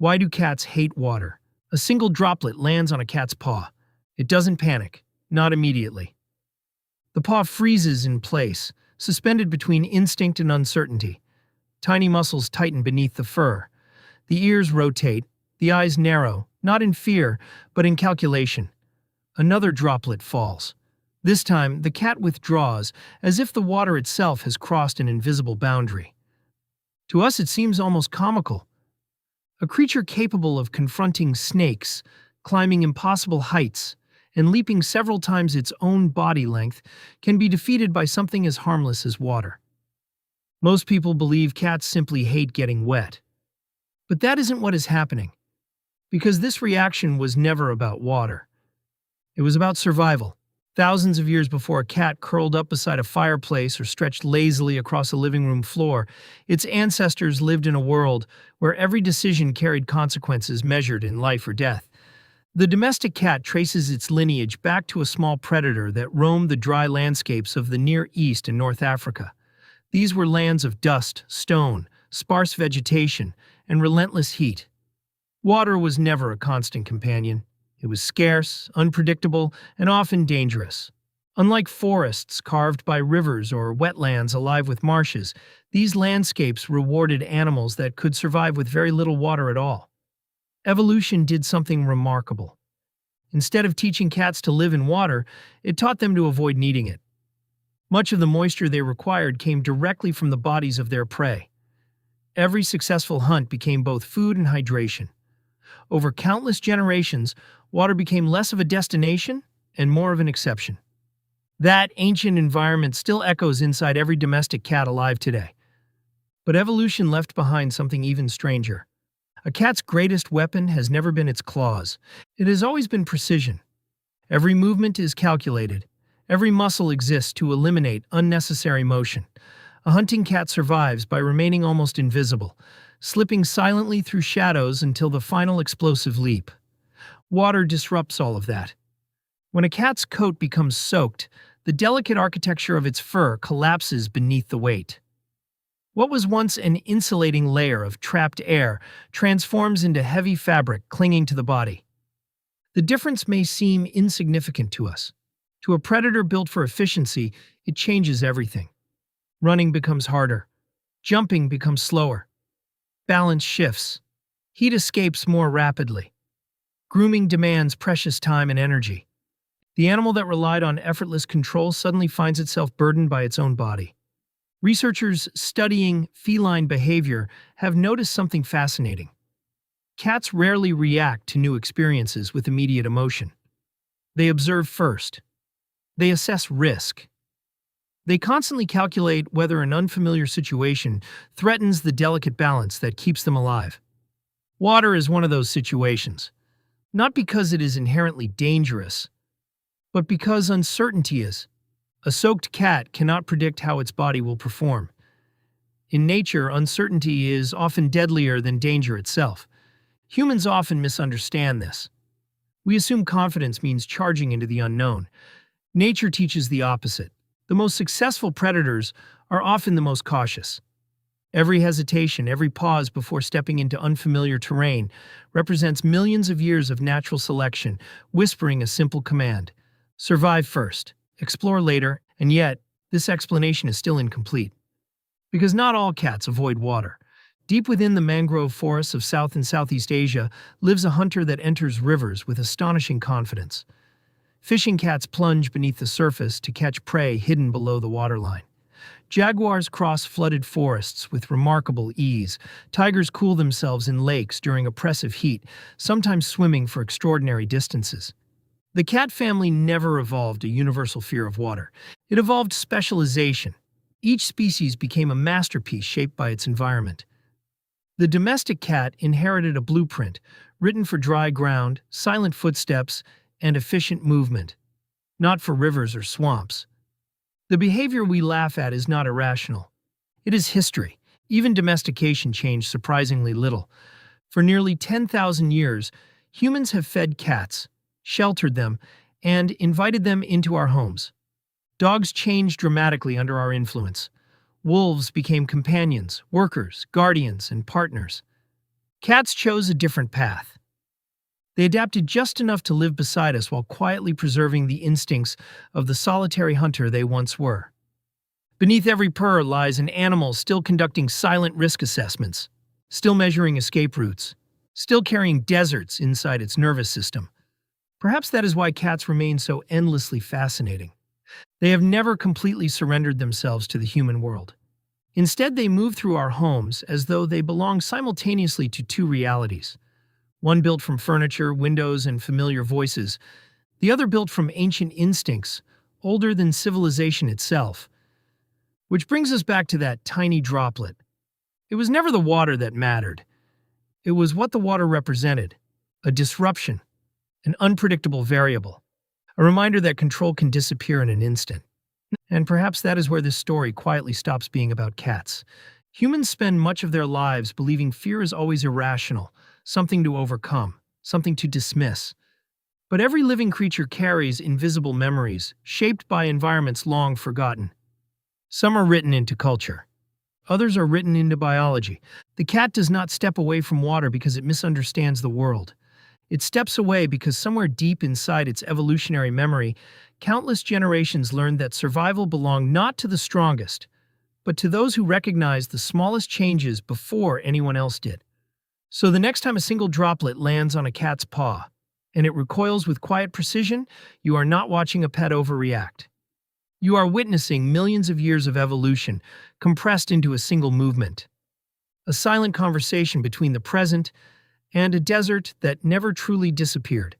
Why do cats hate water? A single droplet lands on a cat's paw. It doesn't panic, not immediately. The paw freezes in place, suspended between instinct and uncertainty. Tiny muscles tighten beneath the fur. The ears rotate, the eyes narrow, not in fear, but in calculation. Another droplet falls. This time, the cat withdraws, as if the water itself has crossed an invisible boundary. To us, it seems almost comical. A creature capable of confronting snakes, climbing impossible heights, and leaping several times its own body length can be defeated by something as harmless as water. Most people believe cats simply hate getting wet. But that isn't what is happening, because this reaction was never about water. It was about survival. Thousands of years before a cat curled up beside a fireplace or stretched lazily across a living room floor, its ancestors lived in a world where every decision carried consequences measured in life or death. The domestic cat traces its lineage back to a small predator that roamed the dry landscapes of the Near East and North Africa. These were lands of dust, stone, sparse vegetation, and relentless heat. Water was never a constant companion. It was scarce, unpredictable, and often dangerous. Unlike forests carved by rivers or wetlands alive with marshes, these landscapes rewarded animals that could survive with very little water at all. Evolution did something remarkable. Instead of teaching cats to live in water, it taught them to avoid needing it. Much of the moisture they required came directly from the bodies of their prey. Every successful hunt became both food and hydration. Over countless generations, water became less of a destination and more of an exception. That ancient environment still echoes inside every domestic cat alive today. But evolution left behind something even stranger. A cat's greatest weapon has never been its claws. It has always been precision. Every movement is calculated. Every muscle exists to eliminate unnecessary motion. A hunting cat survives by remaining almost invisible, slipping silently through shadows until the final explosive leap. Water disrupts all of that. When a cat's coat becomes soaked, the delicate architecture of its fur collapses beneath the weight. What was once an insulating layer of trapped air transforms into heavy fabric clinging to the body. The difference may seem insignificant to us. To a predator built for efficiency, it changes everything. Running becomes harder. Jumping becomes slower. Balance shifts. Heat escapes more rapidly. Grooming demands precious time and energy. The animal that relied on effortless control suddenly finds itself burdened by its own body. Researchers studying feline behavior have noticed something fascinating. Cats rarely react to new experiences with immediate emotion. They observe first. They assess risk. They constantly calculate whether an unfamiliar situation threatens the delicate balance that keeps them alive. Water is one of those situations, not because it is inherently dangerous, but because uncertainty is. A soaked cat cannot predict how its body will perform. In nature, uncertainty is often deadlier than danger itself. Humans often misunderstand this. We assume confidence means charging into the unknown. Nature teaches the opposite. The most successful predators are often the most cautious. Every hesitation, every pause before stepping into unfamiliar terrain represents millions of years of natural selection, whispering a simple command: survive first, explore later, and yet, this explanation is still incomplete. Because not all cats avoid water. Deep within the mangrove forests of South and Southeast Asia lives a hunter that enters rivers with astonishing confidence. Fishing cats plunge beneath the surface to catch prey hidden below the waterline. Jaguars cross flooded forests with remarkable ease. Tigers cool themselves in lakes during oppressive heat, sometimes swimming for extraordinary distances. The cat family never evolved a universal fear of water. It evolved specialization. Each species became a masterpiece shaped by its environment. The domestic cat inherited a blueprint, written for dry ground, silent footsteps, and efficient movement, not for rivers or swamps. The behavior we laugh at is not irrational. It is history. Even domestication changed surprisingly little. For nearly 10,000 years, humans have fed cats, sheltered them, and invited them into our homes. Dogs changed dramatically under our influence. Wolves became companions, workers, guardians, and partners. Cats chose a different path. They adapted just enough to live beside us while quietly preserving the instincts of the solitary hunter they once were. Beneath every purr lies an animal still conducting silent risk assessments, still measuring escape routes, still carrying deserts inside its nervous system. Perhaps that is why cats remain so endlessly fascinating. They have never completely surrendered themselves to the human world. Instead, they move through our homes as though they belong simultaneously to two realities. One built from furniture, windows, and familiar voices, the other built from ancient instincts, older than civilization itself. Which brings us back to that tiny droplet. It was never the water that mattered. It was what the water represented: a disruption, an unpredictable variable, a reminder that control can disappear in an instant. And perhaps that is where this story quietly stops being about cats. Humans spend much of their lives believing fear is always irrational, something to overcome, something to dismiss. But every living creature carries invisible memories, shaped by environments long forgotten. Some are written into culture. Others are written into biology. The cat does not step away from water because it misunderstands the world. It steps away because somewhere deep inside its evolutionary memory, countless generations learned that survival belonged not to the strongest, but to those who recognized the smallest changes before anyone else did. So the next time a single droplet lands on a cat's paw, and it recoils with quiet precision, you are not watching a pet overreact. You are witnessing millions of years of evolution compressed into a single movement. A silent conversation between the present and a desert that never truly disappeared.